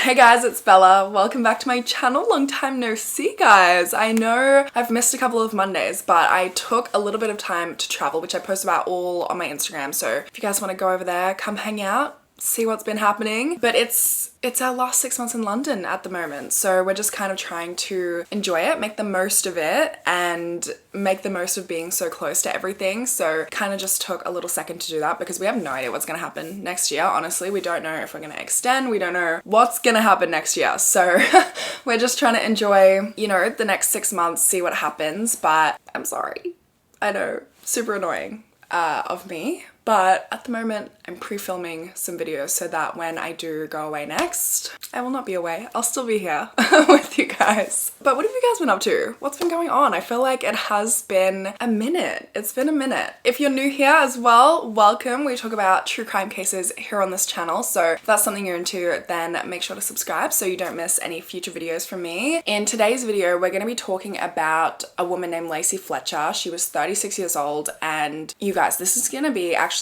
Hey guys, it's Bella. Welcome back to my channel. Long time no see, guys. I know I've missed a couple of Mondays, but I took a little bit of time to travel, which I post about all on my Instagram. So if you guys want to go over there, come hang out, see what's been happening. But it's our last 6 months in London at the moment, so we're just kind of trying to enjoy it, make the most of it, and make the most of being so close to everything. So kind of just took a little second to do that because we have no idea what's going to happen next year. Honestly, we don't know if we're going to extend, we don't know what's going to happen next year, so we're just trying to enjoy, you know, the next 6 months, see what happens. But I'm sorry, I know, super annoying of me. But at the moment, I'm pre-filming some videos so that when I do go away next, I will not be away. I'll still be here with you guys. But what have you guys been up to? What's been going on? I feel like it has been a minute. It's been a minute. If you're new here as well, welcome. We talk about true crime cases here on this channel. So if that's something you're into, then make sure to subscribe so you don't miss any future videos from me. In today's video, we're going to be talking about a woman named Lacey Fletcher. She was 36 years old, and you guys, this is going to be actually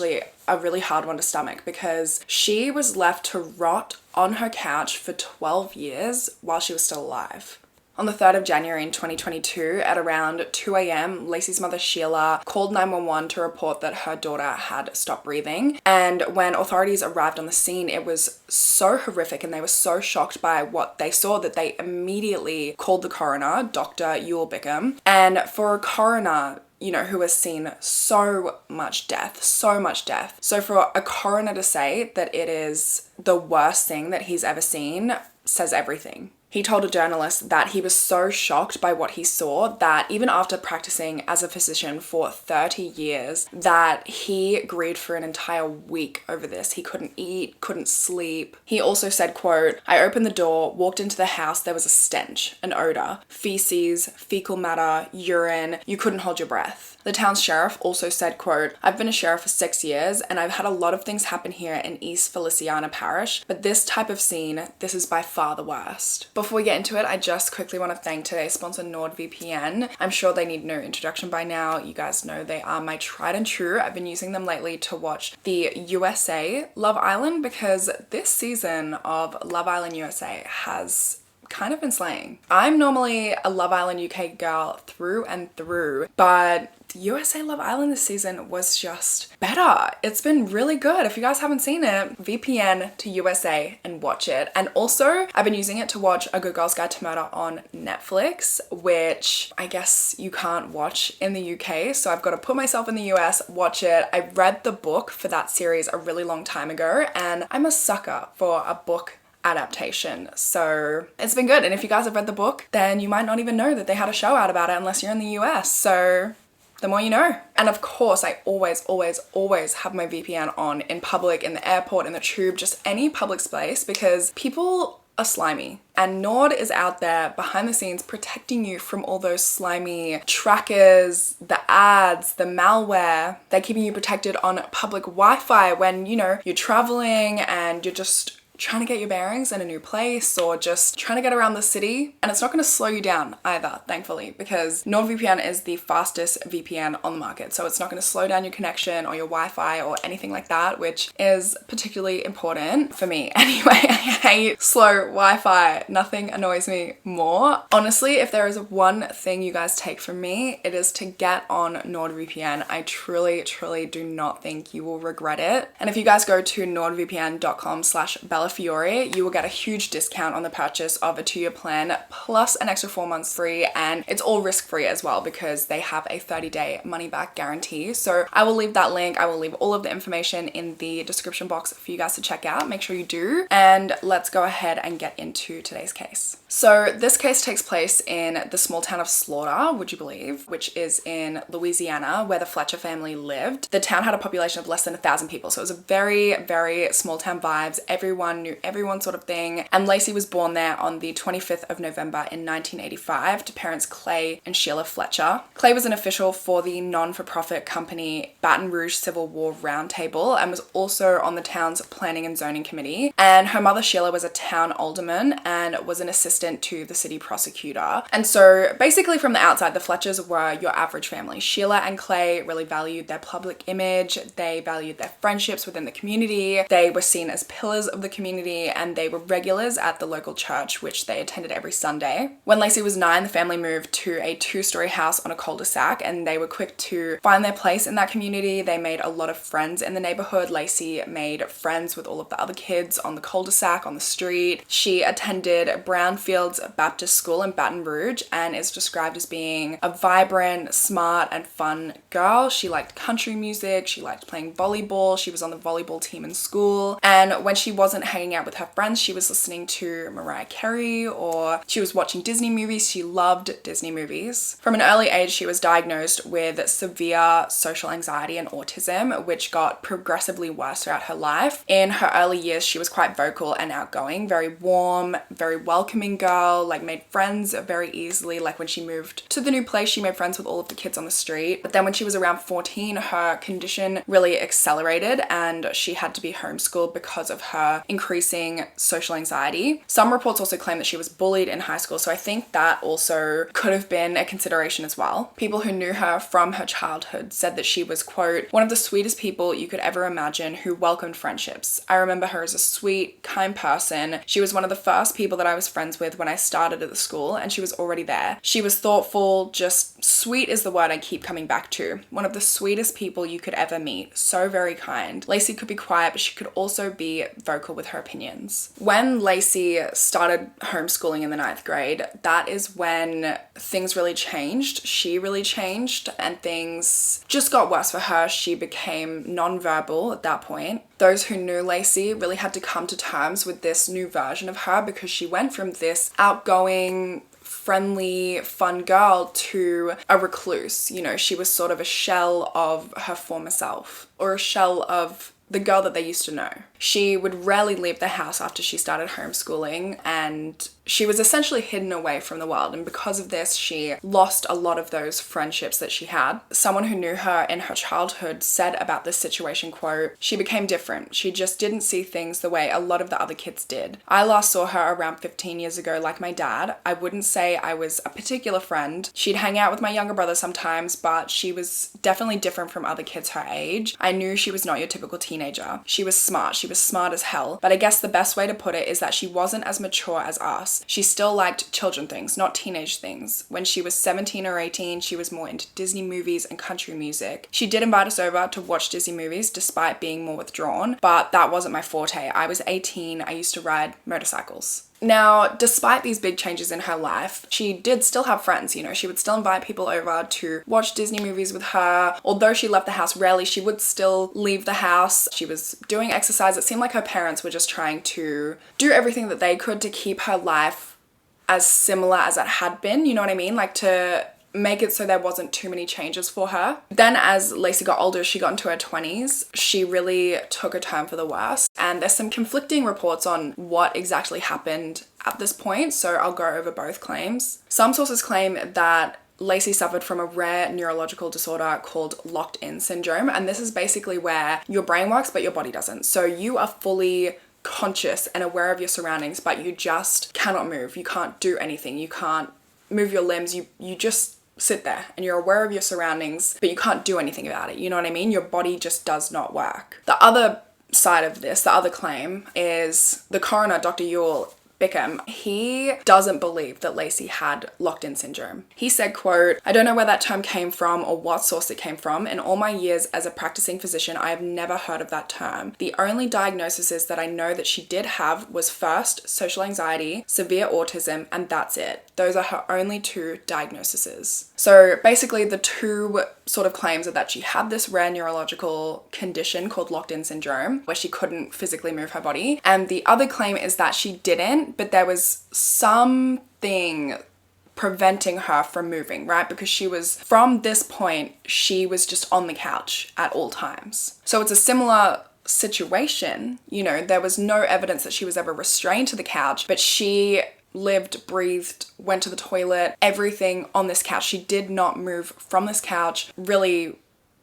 a really hard one to stomach because she was left to rot on her couch for 12 years while she was still alive. On the 3rd of January in 2022, at around 2 a.m, Lacey's mother Sheila called 911 to report that her daughter had stopped breathing. And when authorities arrived on the scene, it was so horrific and they were so shocked by what they saw that they immediately called the coroner, Dr. Ewell Bickham. And for a coroner, you know, who has seen so much death. So for a coroner to say that it is the worst thing that he's ever seen says everything. He told a journalist that he was so shocked by what he saw that even after practicing as a physician for 30 years, that he grieved for an entire week over this. He couldn't eat, couldn't sleep. He also said, quote, "I opened the door, walked into the house, there was a stench, an odor, feces, fecal matter, urine, you couldn't hold your breath." The town's sheriff also said, quote, "I've been a sheriff for 6 years and I've had a lot of things happen here in East Feliciana Parish, but this type of scene, this is by far the worst." Before we get into it, I just quickly want to thank today's sponsor, NordVPN. I'm sure they need no introduction by now. You guys know they are my tried and true. I've been using them lately to watch the USA Love Island because this season of Love Island USA has kind of been slaying. I'm normally a Love Island UK girl through and through, but USA Love Island this season was just better. It's been really good. If you guys haven't seen it, VPN to USA and watch it. And also, I've been using it to watch A Good Girl's Guide to Murder on Netflix, which I guess you can't watch in the UK. So I've got to put myself in the US, watch it. I read the book for that series a really long time ago, and I'm a sucker for a book adaptation, so it's been good. And if you guys have read the book, then you might not even know that they had a show out about it unless you're in the US, so the more you know. And of course, I always have my VPN on in public, in the airport, in the tube, just any public space, because people are slimy, and Nord is out there behind the scenes protecting you from all those slimy trackers, the ads, the malware. They're keeping you protected on public Wi-Fi when, you know, you're traveling and you're just trying to get your bearings in a new place or just trying to get around the city. And it's not going to slow you down either, thankfully, because NordVPN is the fastest VPN on the market. So it's not going to slow down your connection or your Wi-Fi or anything like that, which is particularly important for me. Anyway, I hate slow Wi-Fi. Nothing annoys me more. Honestly, if there is one thing you guys take from me, it is to get on NordVPN. I truly do not think you will regret it. And if you guys go to nordvpn.com/Bella Fiore, you will get a huge discount on the purchase of a 2-year plan plus an extra 4 months free, and it's all risk-free as well because they have a 30-day money-back guarantee. So I will leave that link. I will leave all of the information in the description box for you guys to check out. Make sure you do. And let's go ahead and get into today's case. So this case takes place in the small town of Slaughter, would you believe, which is in Louisiana, where the Fletcher family lived. The town had a population of less than 1,000 people, so it was a very small town vibes. Everyone knew everyone sort of thing. And Lacey was born there on the 25th of November in 1985 to parents Clay and Sheila Fletcher. Clay was an official for the non-for-profit company Baton Rouge Civil War Roundtable and was also on the town's planning and zoning committee. And her mother Sheila was a town alderman and was an assistant to the city prosecutor. And so basically from the outside, the Fletchers were your average family. Sheila and Clay really valued their public image. They valued their friendships within the community. They were seen as pillars of the community community and they were regulars at the local church, which they attended every Sunday. When Lacey was 9, the family moved to a 2-story house on a cul-de-sac, and they were quick to find their place in that community. They made a lot of friends in the neighborhood. Lacey made friends with all of the other kids on the cul-de-sac, on the street. She attended Brownfields Baptist School in Baton Rouge and is described as being a vibrant, smart, and fun girl. She liked country music. She liked playing volleyball. She was on the volleyball team in school. And when she wasn't hanging out with her friends, she was listening to Mariah Carey or she was watching Disney movies. She loved Disney movies. From an early age, she was diagnosed with severe social anxiety and autism, which got progressively worse throughout her life. In her early years, she was quite vocal and outgoing, very warm, very welcoming girl, like made friends very easily. Like when she moved to the new place, she made friends with all of the kids on the street. But then when she was around 14, her condition really accelerated and she had to be homeschooled because of her increasing social anxiety. Some reports also claim that she was bullied in high school, so I think that also could have been a consideration as well. People who knew her from her childhood said that she was, quote, one of the sweetest people you could ever imagine who welcomed friendships. I remember her as a sweet, kind person. She was one of the first people that I was friends with when I started at the school, and she was already there. She was thoughtful, just sweet is the word I keep coming back to. One of the sweetest people you could ever meet. So very kind. Lacey could be quiet, but she could also be vocal with her opinions. When Lacey started homeschooling in the 9th grade, that is when things really changed. She really changed and things just got worse for her. She became nonverbal at that point. Those who knew Lacey really had to come to terms with this new version of her because she went from this outgoing, friendly, fun girl to a recluse. You know, she was sort of a shell of her former self, or a shell of the girl that they used to know. She would rarely leave the house after she started homeschooling, and she was essentially hidden away from the world. And because of this, she lost a lot of those friendships that she had. Someone who knew her in her childhood said about this situation, quote, she became different. She just didn't see things the way a lot of the other kids did. I last saw her around 15 years ago, like my dad. I wouldn't say I was a particular friend. She'd hang out with my younger brother sometimes, but she was definitely different from other kids her age. I knew she was not your typical teenager. She was smart. She was smart as hell. But I guess the best way to put it is that she wasn't as mature as us. She still liked children things, not teenage things. When she was 17 or 18, she was more into Disney movies and country music. She did invite us over to watch Disney movies despite being more withdrawn, but that wasn't my forte. I was 18. I used to ride motorcycles. Now, despite these big changes in her life, she did still have friends, you know, she would still invite people over to watch Disney movies with her. Although she left the house rarely, she would still leave the house. She was doing exercise. It seemed like her parents were just trying to do everything that they could to keep her life as similar as it had been, you know what I mean? Like to make it so there wasn't too many changes for her. Then as Lacey got older, she got into her 20s, she really took a turn for the worse. And there's some conflicting reports on what exactly happened at this point, so I'll go over both claims. Some sources claim that Lacey suffered from a rare neurological disorder called locked-in syndrome, and this is basically where your brain works but your body doesn't. So you are fully conscious and aware of your surroundings, but you just cannot move. You can't do anything. You can't move your limbs. You just sit there and you're aware of your surroundings, but you can't do anything about it. You know what I mean? Your body just does not work. The other side of this, the other claim, is the coroner, Dr. Yule Bickham. He doesn't believe that Lacey had locked-in syndrome. He said, quote, I don't know where that term came from or what source it came from. In all my years as a practicing physician, I have never heard of that term. The only diagnoses that I know that she did have was first, social anxiety, severe autism, and that's it. Those are her only 2 diagnoses. So basically the 2 sort of claims are that she had this rare neurological condition called locked-in syndrome where she couldn't physically move her body. And the other claim is that she didn't, but there was something preventing her from moving, right? Because she was, from this point, she was just on the couch at all times. So it's a similar situation, you know, there was no evidence that she was ever restrained to the couch, but she lived, breathed, went to the toilet, everything on this couch. She did not move from this couch really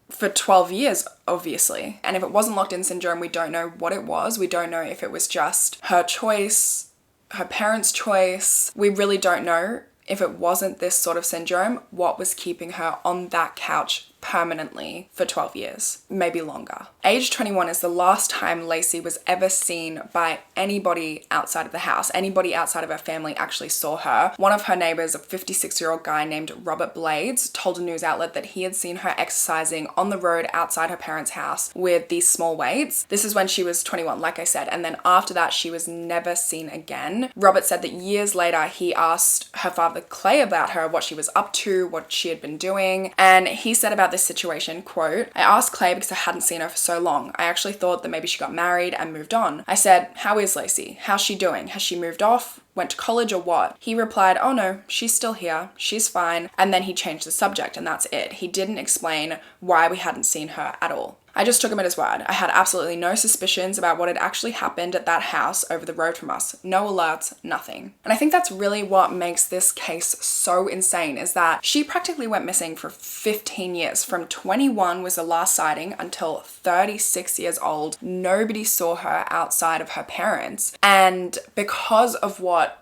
for 12 years, obviously. And if it wasn't locked-in syndrome, we don't know what it was. We don't know if it was just her choice, her parents' choice. We really don't know if it wasn't this sort of syndrome, what was keeping her on that couch permanently for 12 years, maybe longer. Age 21 is the last time Lacey was ever seen by anybody outside of the house. Anybody outside of her family actually saw her. One of her neighbors, a 56-year-old guy named Robert Blades, told a news outlet that he had seen her exercising on the road outside her parents' house with these small weights. This is when she was 21, like I said, and then after that she was never seen again. Robert said that years later he asked her father Clay about her, what she was up to, what she had been doing, and he said about this situation, quote, "I asked Clay because I hadn't seen her for so long. I actually thought that maybe she got married and moved on. I said, 'How is Lacey? How's she doing? Has she moved off? Went to college or what?' He replied, 'Oh no, she's still here. She's fine.' And then he changed the subject and that's it. He didn't explain why we hadn't seen her at all. I just took him at his word. I had absolutely no suspicions about what had actually happened at that house over the road from us. No alerts, nothing." And I think that's really what makes this case so insane, is that she practically went missing for 15 years. From 21 was the last sighting until 36 years old. Nobody saw her outside of her parents. And because of what,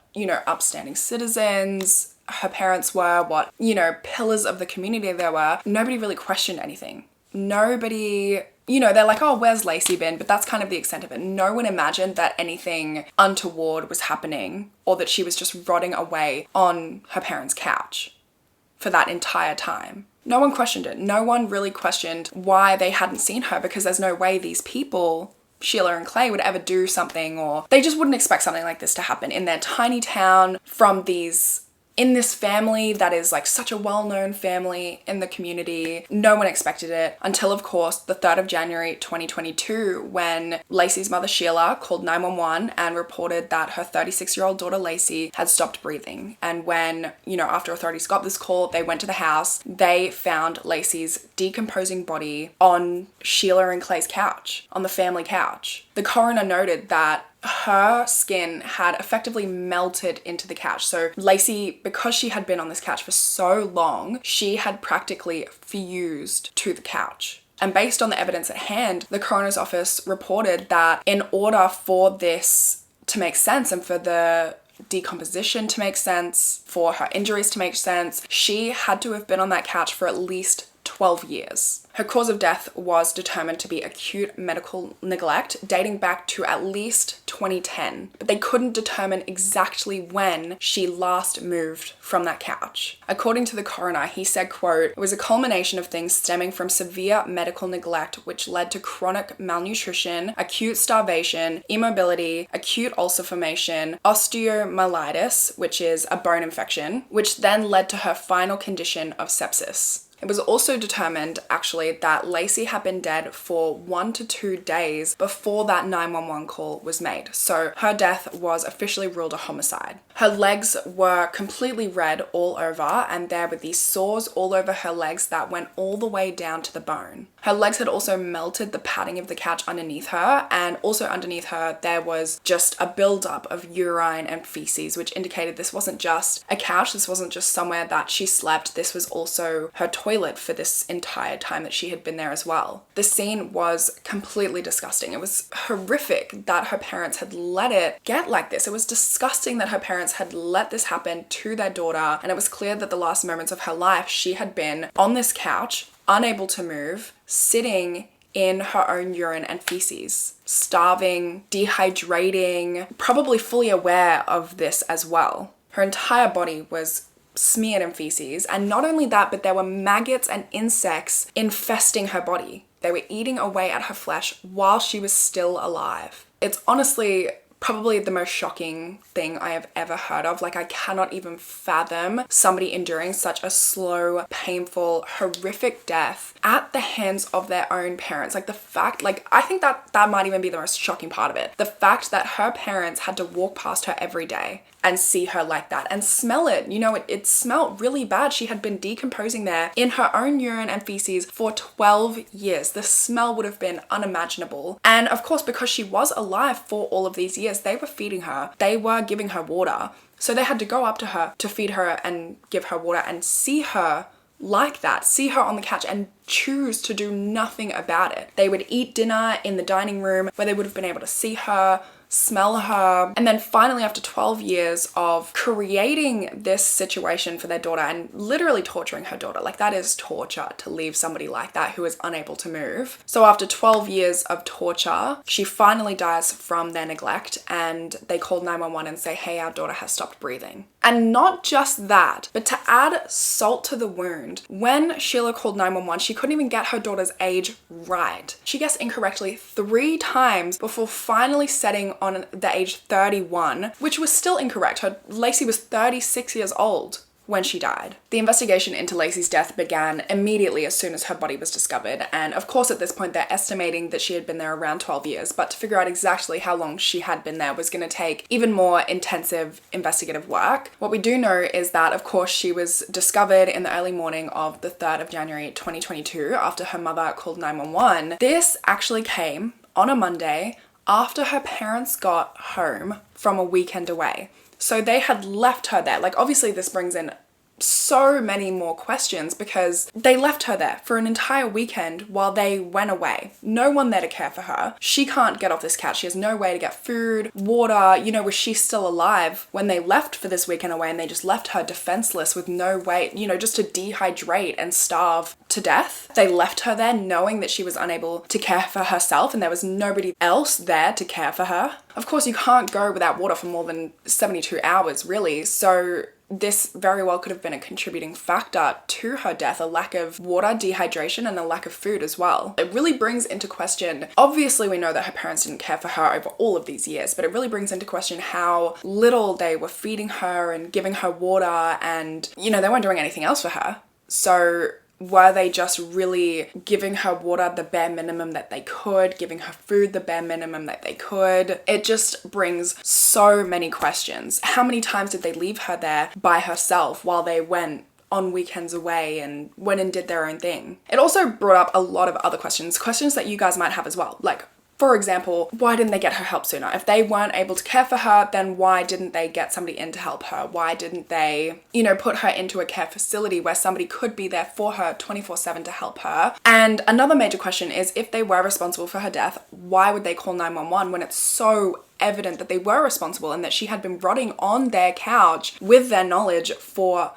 upstanding citizens her parents were, what, pillars of the community there were, nobody really questioned anything. Nobody, they're like, "Oh, where's Lacey been?" But that's kind of the extent of it. No one imagined that anything untoward was happening or that she was just rotting away on her parents' couch for that entire time. No one questioned it. No one really questioned why they hadn't seen her, because there's no way these people, Sheila and Clay, would ever do something, or they just wouldn't expect something like this to happen in their tiny town in this family that is like such a well-known family in the community. No one expected it until, of course, the 3rd of January 2022, when Lacey's mother Sheila called 911 and reported that her 36-year-old daughter Lacey had stopped breathing. And when, after authorities got this call, they went to the house, they found Lacey's decomposing body on Sheila and Clay's couch, on the family couch. The coroner noted that her skin had effectively melted into the couch. So Lacey, because she had been on this couch for so long, she had practically fused to the couch. And based on the evidence at hand, the coroner's office reported that in order for this to make sense and for the decomposition to make sense, for her injuries to make sense, she had to have been on that couch for at least 12 years. Her cause of death was determined to be acute medical neglect, dating back to at least 2010, but they couldn't determine exactly when she last moved from that couch. According to the coroner, he said, quote, "It was a culmination of things stemming from severe medical neglect, which led to chronic malnutrition, acute starvation, immobility, acute ulcer formation, osteomyelitis, which is a bone infection, which then led to her final condition of sepsis." It was also determined, actually, that Lacey had been dead for 1 to 2 days before that 911 call was made. So her death was officially ruled a homicide. Her legs were completely red all over, and there were these sores all over her legs that went all the way down to the bone. Her legs had also melted the padding of the couch underneath her, and also underneath her there was just a buildup of urine and feces, which indicated this wasn't just a couch, this wasn't just somewhere that she slept, this was also her toilet for this entire time that she had been there as well. The scene was completely disgusting. It was horrific that her parents had let it get like this. It was disgusting that her parents had let this happen to their daughter, and it was clear that the last moments of her life she had been on this couch, unable to move, sitting in her own urine and feces, starving, dehydrating, probably fully aware of this as well. Her entire body was smeared in feces, and not only that, but there were maggots and insects infesting her body. They were eating away at her flesh while she was still alive. It's honestly probably the most shocking thing I have ever heard of. Like, I cannot even fathom somebody enduring such a slow, painful, horrific death at the hands of their own parents. Like, the fact, I think that might even be the most shocking part of it. The fact that her parents had to walk past her every day and see her like that and smell it. It smelled really bad. She had been decomposing there in her own urine and feces for 12 years. The smell would have been unimaginable. And of course, because she was alive for all of these years, they were feeding her. They were giving her water. So they had to go up to her to feed her and give her water and see her like that, see her on the couch and choose to do nothing about it. They would eat dinner in the dining room where they would have been able to see her, smell her. And then finally, after 12 years of creating this situation for their daughter and literally torturing her daughter, like that is torture to leave somebody like that who is unable to move. So after 12 years of torture, she finally dies from their neglect, and they called 911 and say, hey, our daughter has stopped breathing. And not just that, but to add salt to the wound, when Sheila called 911, she couldn't even get her daughter's age right. She guessed incorrectly 3 times before finally setting on the age 31, which was still incorrect. Lacey was 36 years old when she died. The investigation into Lacey's death began immediately as soon as her body was discovered, and of course at this point they're estimating that she had been there around 12 years, but to figure out exactly how long she had been there was going to take even more intensive investigative work. What we do know is that of course she was discovered in the early morning of the 3rd of January 2022 after her mother called 911. This actually came on a Monday after her parents got home from a weekend away. So they had left her there. Like obviously this brings in so many more questions because they left her there for an entire weekend while they went away. No one there to care for her. She can't get off this couch. She has no way to get food, water. You know, was she still alive when they left for this weekend away and they just left her defenseless with no way, you know, just to dehydrate and starve to death? They left her there knowing that she was unable to care for herself and there was nobody else there to care for her. Of course, you can't go without water for more than 72 hours, really. So this very well could have been a contributing factor to her death, a lack of water, dehydration, and a lack of food as well. It really brings into question, obviously we know that her parents didn't care for her over all of these years, but it really brings into question how little they were feeding her and giving her water and, you know, they weren't doing anything else for her. So were they just really giving her water the bare minimum that they could, giving her food the bare minimum that they could? It just brings so many questions. How many times did they leave her there by herself while they went on weekends away and went and did their own thing? It also brought up a lot of other questions that you guys might have as well. Like, for example, why didn't they get her help sooner? If they weren't able to care for her, then why didn't they get somebody in to help her? Why didn't they, you know, put her into a care facility where somebody could be there for her 24/7 to help her? And another major question is, if they were responsible for her death, why would they call 911 when it's so evident that they were responsible and that she had been rotting on their couch with their knowledge for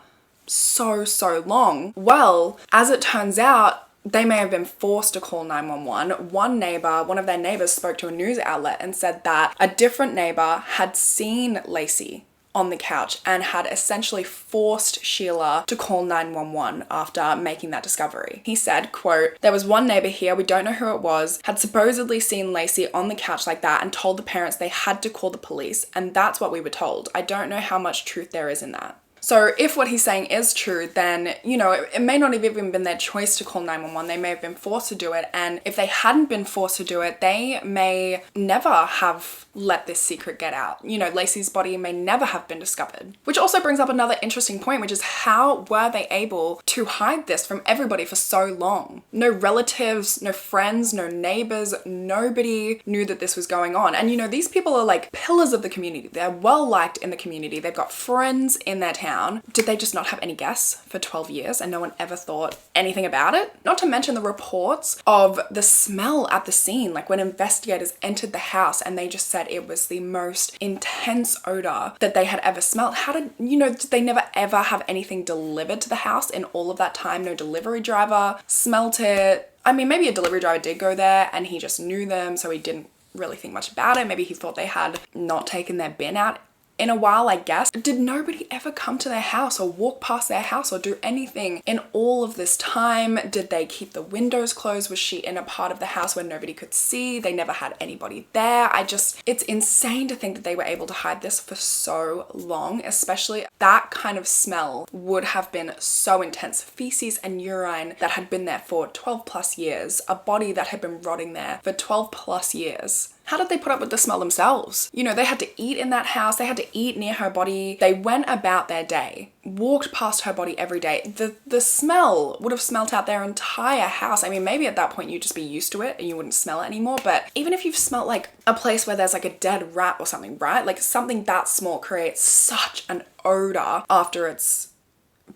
so long? Well, as it turns out, they may have been forced to call 911. One of their neighbors spoke to a news outlet and said that a different neighbor had seen Lacey on the couch and had essentially forced Sheila to call 911 after making that discovery. He said, quote, "There was one neighbor here, we don't know who it was, had supposedly seen Lacey on the couch like that and told the parents they had to call the police, and that's what we were told. I don't know how much truth there is in that." So if what he's saying is true, then, you know, it may not have even been their choice to call 911. They may have been forced to do it. And if they hadn't been forced to do it, they may never have let this secret get out. You know, Lacey's body may never have been discovered. Which also brings up another interesting point, which is how were they able to hide this from everybody for so long? No relatives, no friends, no neighbors, nobody knew that this was going on. And you know, these people are like pillars of the community. They're well liked in the community. They've got friends in their town. Did they just not have any guests for 12 years and no one ever thought anything about it? Not to mention the reports of the smell at the scene, like when investigators entered the house and they just said it was the most intense odor that they had ever smelled. Did they never ever have anything delivered to the house in all of that time? No delivery driver smelt it. I mean, maybe a delivery driver did go there and he just knew them, so he didn't really think much about it. Maybe he thought they had not taken their bin out in a while, I guess. Did nobody ever come to their house or walk past their house or do anything in all of this time? Did they keep the windows closed? Was she in a part of the house where nobody could see? They never had anybody there. It's insane to think that they were able to hide this for so long, especially that kind of smell would have been so intense. Feces and urine that had been there for 12 plus years, a body that had been rotting there for 12 plus years. How did they put up with the smell themselves? You know, they had to eat in that house. They had to eat near her body. They went about their day, walked past her body every day. The smell would have smelt out their entire house. I mean, maybe at that point you'd just be used to it and you wouldn't smell it anymore. But even if you've smelt like a place where there's like a dead rat or something, right? Like something that small creates such an odor after it's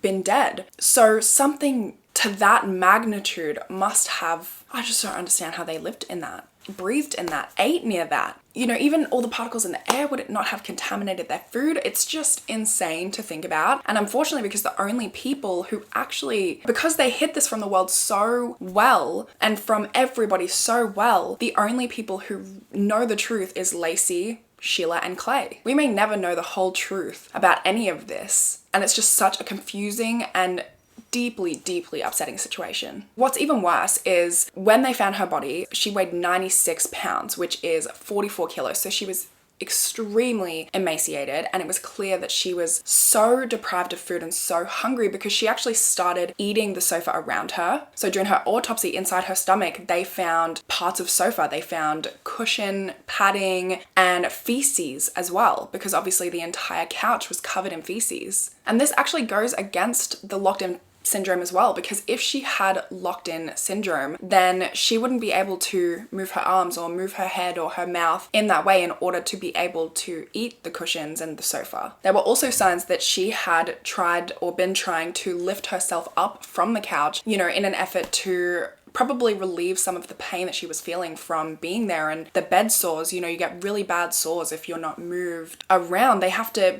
been dead. So something to that magnitude must have, I just don't understand how they lived in that. breathed in that, ate near that. You know, even all the particles in the air, would it not have contaminated their food? It's just insane to think about. And unfortunately, because the only people who actually, because they hid this from the world so well and from everybody so well, the only people who know the truth is Lacey, Sheila, and Clay. We may never know the whole truth about any of this. And it's just such a confusing and deeply upsetting situation. What's even worse is when they found her body, she weighed 96 pounds, which is 44 kilos. So she was extremely emaciated, and it was clear that she was so deprived of food and so hungry because she actually started eating the sofa around her. So during her autopsy, inside her stomach, they found parts of sofa, they found cushion, padding, and feces as well, because obviously the entire couch was covered in feces. And this actually goes against the locked-in syndrome as well, because if she had locked-in syndrome, then she wouldn't be able to move her arms or move her head or her mouth in that way in order to be able to eat the cushions and the sofa. There were also signs that she had tried or been trying to lift herself up from the couch, you know, in an effort to probably relieve some of the pain that she was feeling from being there. And the bed sores, you know, you get really bad sores if you're not moved around.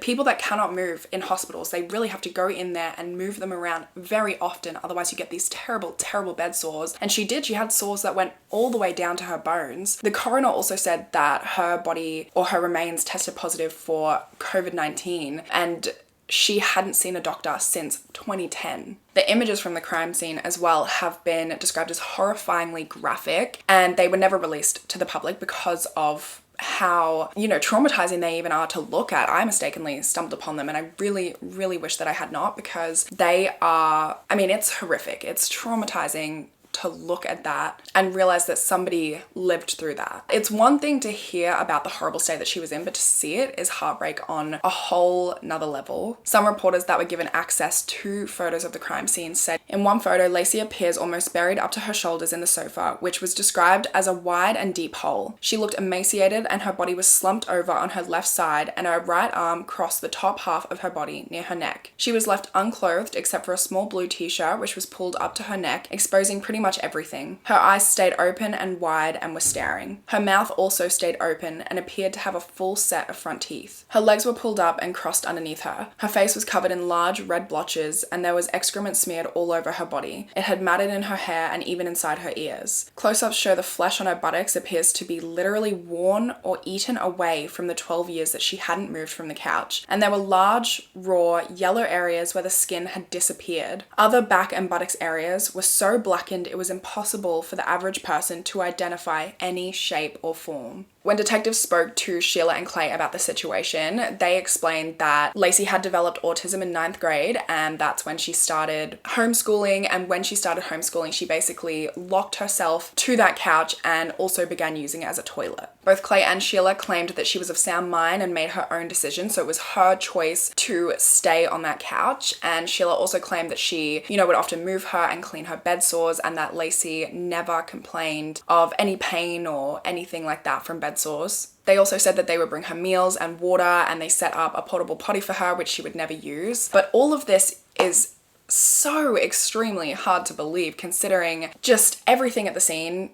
People that cannot move in hospitals, they really have to go in there and move them around very often. Otherwise you get these terrible bed sores. And she had sores that went all the way down to her bones. The coroner also said that her body or her remains tested positive for COVID-19, and she hadn't seen a doctor since 2010. The images from the crime scene as well have been described as horrifyingly graphic, and they were never released to the public because of how, you know, traumatizing they even are to look at. I mistakenly stumbled upon them, and I really wish that I had not, because they are, I mean, it's horrific. It's traumatizing to look at that and realize that somebody lived through that. It's one thing to hear about the horrible state that she was in, but to see it is heartbreak on a whole nother level. Some reporters that were given access to photos of the crime scene said, in one photo, Lacey appears almost buried up to her shoulders in the sofa, which was described as a wide and deep hole. She looked emaciated, and her body was slumped over on her left side, and her right arm crossed the top half of her body near her neck. She was left unclothed except for a small blue t-shirt, which was pulled up to her neck, exposing pretty much everything. Her eyes stayed open and wide and were staring. Her mouth also stayed open and appeared to have a full set of front teeth. Her legs were pulled up and crossed underneath her. Her face was covered in large red blotches, and there was excrement smeared all over her body. It had matted in her hair and even inside her ears. Close-ups show the flesh on her buttocks appears to be literally worn or eaten away from the 12 years that she hadn't moved from the couch, and there were large, raw, yellow areas where the skin had disappeared. Other back and buttocks areas were so blackened it was impossible for the average person to identify any shape or form. When detectives spoke to Sheila and Clay about the situation, they explained that Lacey had developed autism in 9th grade, and that's when she started homeschooling. And when she started homeschooling, she basically locked herself to that couch and also began using it as a toilet. Both Clay and Sheila claimed that she was of sound mind and made her own decision, so it was her choice to stay on that couch. And Sheila also claimed that she, you know, would often move her and clean her bed sores, and that Lacey never complained of any pain or anything like that from bed sores. They also said that they would bring her meals and water, and they set up a portable potty for her, which she would never use. But all of this is so extremely hard to believe, considering just everything at the scene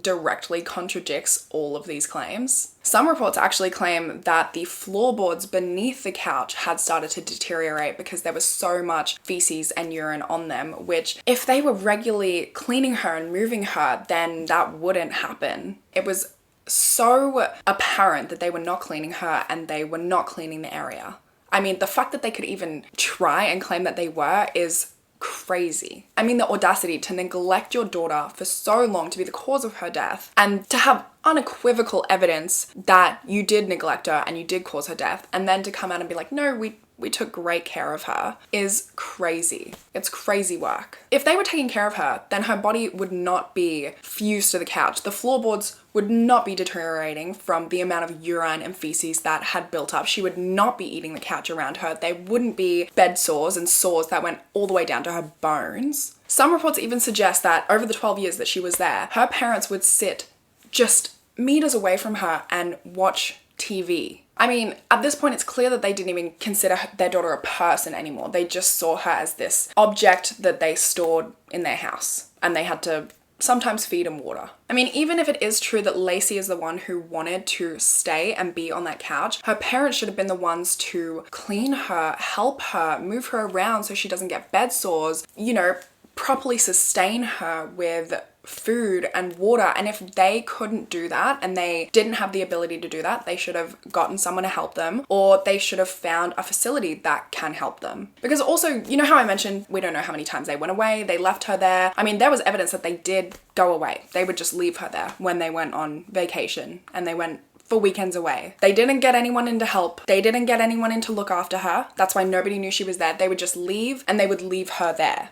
directly contradicts all of these claims. Some reports actually claim that the floorboards beneath the couch had started to deteriorate because there was so much feces and urine on them, which if they were regularly cleaning her and moving her, then that wouldn't happen. It was so apparent that they were not cleaning her and they were not cleaning the area. I mean, the fact that they could even try and claim that they were is crazy. I mean, the audacity to neglect your daughter for so long to be the cause of her death, and to have unequivocal evidence that you did neglect her and you did cause her death, and then to come out and be like, no, we took great care of her, is crazy. It's crazy work. If they were taking care of her, then her body would not be fused to the couch. The floorboards would not be deteriorating from the amount of urine and feces that had built up. She would not be eating the couch around her. There wouldn't be bed sores and sores that went all the way down to her bones. Some reports even suggest that over the 12 years that she was there, her parents would sit just meters away from her and watch TV. I mean, at this point, it's clear that they didn't even consider their daughter a person anymore. They just saw her as this object that they stored in their house, and they had to sometimes feed and water. I mean, even if it is true that Lacey is the one who wanted to stay and be on that couch, her parents should have been the ones to clean her, help her, move her around so she doesn't get bed sores, you know, properly sustain her with food and water. And if they couldn't do that and they didn't have the ability to do that, they should have gotten someone to help them, or they should have found a facility that can help them. Because also, you know how I mentioned we don't know how many times they went away, they left her there. I mean, there was evidence that they did go away. They would just leave her there when they went on vacation and they went for weekends away. They didn't get anyone in to help. They didn't get anyone in to look after her. That's why nobody knew she was there. They would just leave, and they would leave her there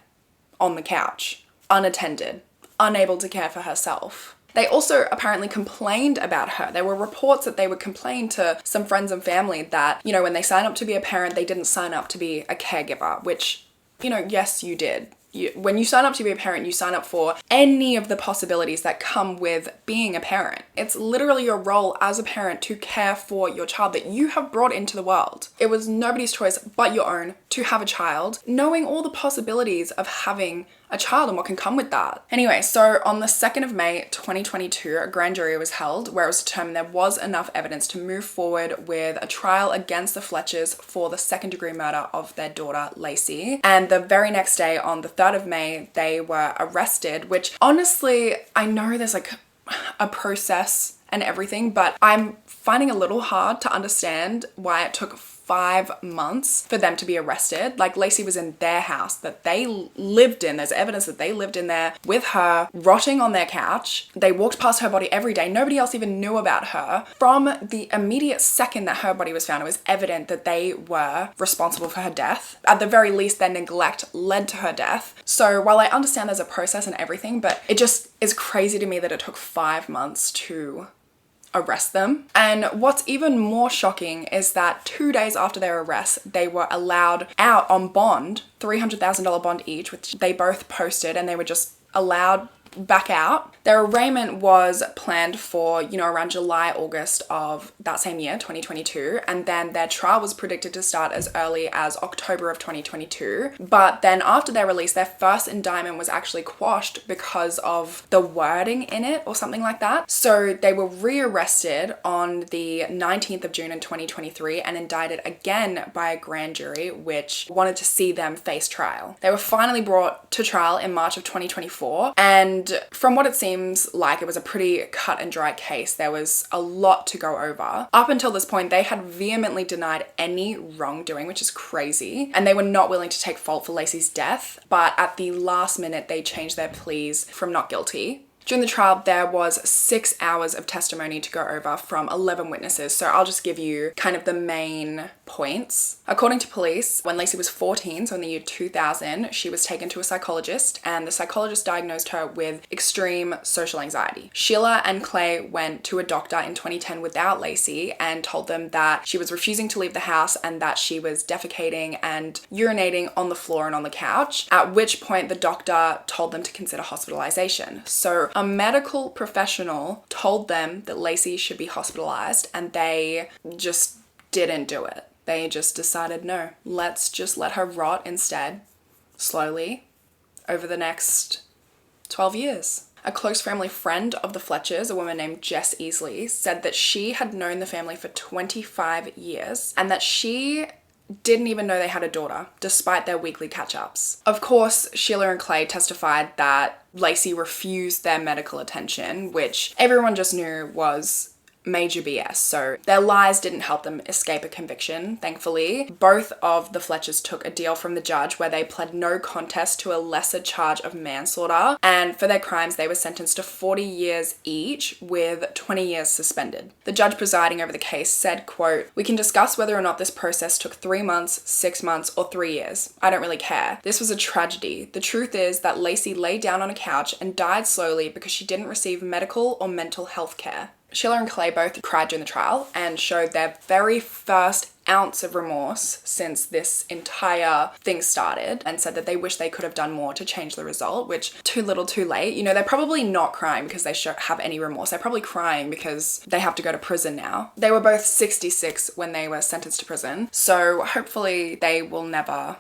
on the couch, unattended, unable to care for herself. They also apparently complained about her. There were reports that they would complain to some friends and family that, you know, when they sign up to be a parent, they didn't sign up to be a caregiver, which, you know, yes, you did. When you sign up to be a parent, you sign up for any of the possibilities that come with being a parent. It's literally your role as a parent to care for your child that you have brought into the world. It was nobody's choice but your own to have a child, knowing all the possibilities of having a child and what can come with that. Anyway, so on the 2nd of May 2022, a grand jury was held where it was determined there was enough evidence to move forward with a trial against the Fletchers for the second-degree murder of their daughter, Lacey. And the very next day, on the 3rd of May, they were arrested, which honestly, I know there's like a process and everything, but I'm finding a little hard to understand why it took 5 months for them to be arrested. Like, Lacey was in their house that they lived in. There's evidence that they lived in there with her, rotting on their couch. They walked past her body every day. Nobody else even knew about her. From the immediate second that her body was found, it was evident that they were responsible for her death. At the very least, their neglect led to her death. So while I understand there's a process and everything, but it just is crazy to me that it took 5 months to arrest them. And what's even more shocking is that 2 days after their arrest, they were allowed out on bond, $300,000 bond each, which they both posted, and they were just allowed back out. Their arraignment was planned for, you know, around July, August of that same year, 2022. And then their trial was predicted to start as early as October of 2022. But then after their release, their first indictment was actually quashed because of the wording in it or something like that. So they were rearrested on the 19th of June in 2023 and indicted again by a grand jury, which wanted to see them face trial. They were finally brought to trial in March of 2024. And from what it seems like, it was a pretty cut and dry case. There was a lot to go over. Up until this point, they had vehemently denied any wrongdoing, which is crazy. And they were not willing to take fault for Lacey's death. But at the last minute, they changed their pleas from not guilty. During the trial, there was 6 hours of testimony to go over from 11 witnesses, so I'll just give you kind of the main points. According to police, when Lacey was 14, so in the year 2000, she was taken to a psychologist, and the psychologist diagnosed her with extreme social anxiety. Sheila and Clay went to a doctor in 2010 without Lacey and told them that she was refusing to leave the house and that she was defecating and urinating on the floor and on the couch, at which point the doctor told them to consider hospitalization. So a medical professional told them that Lacey should be hospitalized, and they just didn't do it. They just decided, no, let's just let her rot instead, slowly, over the next 12 years. A close family friend of the Fletchers, a woman named Jess Easley, said that she had known the family for 25 years and that she didn't even know they had a daughter, despite their weekly catch-ups. Of course, Sheila and Clay testified that Lacey refused their medical attention, which everyone just knew was major BS. So their lies didn't help them escape a conviction, thankfully. Both of the Fletchers took a deal from the judge where they pled no contest to a lesser charge of manslaughter, and for their crimes they were sentenced to 40 years each with 20 years suspended. The judge presiding over the case said, quote, "We can discuss whether or not this process took 3 months, 6 months, or 3 years. I don't really care. This was a tragedy. The truth is that Lacey lay down on a couch and died slowly because she didn't receive medical or mental health care." Sheila and Clay both cried during the trial and showed their very first ounce of remorse since this entire thing started, and said that they wish they could have done more to change the result, which too little too late. You know, they're probably not crying because they have any remorse. They're probably crying because they have to go to prison now. They were both 66 when they were sentenced to prison, so hopefully they will never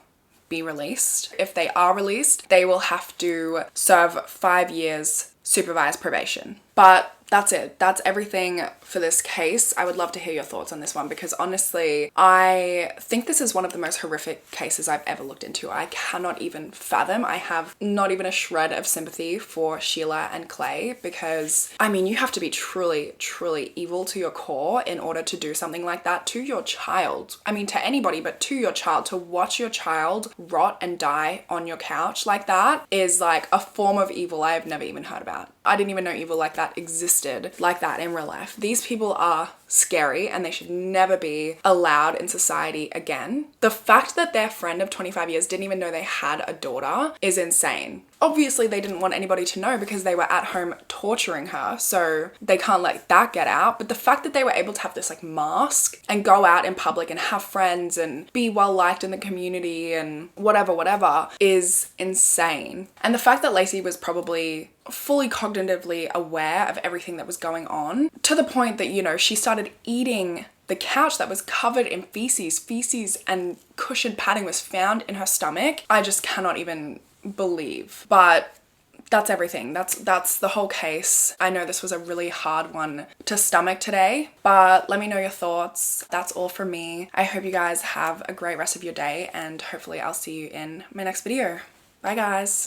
be released. If they are released, they will have to serve 5 years supervised probation. But that's it. That's everything for this case. I would love to hear your thoughts on this one because honestly, I think this is one of the most horrific cases I've ever looked into. I cannot even fathom. I have not even a shred of sympathy for Sheila and Clay because, I mean, you have to be truly, truly evil to your core in order to do something like that to your child. I mean, to anybody, but to your child. To watch your child rot and die on your couch like that is like a form of evil I have never even heard about. I didn't even know evil like that existed like that in real life. These people are scary and they should never be allowed in society again. The fact that their friend of 25 years didn't even know they had a daughter is insane. Obviously, they didn't want anybody to know because they were at home torturing her, so they can't let that get out. But the fact that they were able to have this like mask and go out in public and have friends and be well liked in the community and whatever is insane. And the fact that Lacey was probably fully cognitively aware of everything that was going on to the point that, you know, she started eating the couch that was covered in feces and cushioned padding was found in her stomach. I just cannot even believe. But that's everything. That's the whole case. I know this was a really hard one to stomach today, but let me know your thoughts. That's all from me. I hope you guys have a great rest of your day and hopefully I'll see you in my next video. Bye guys.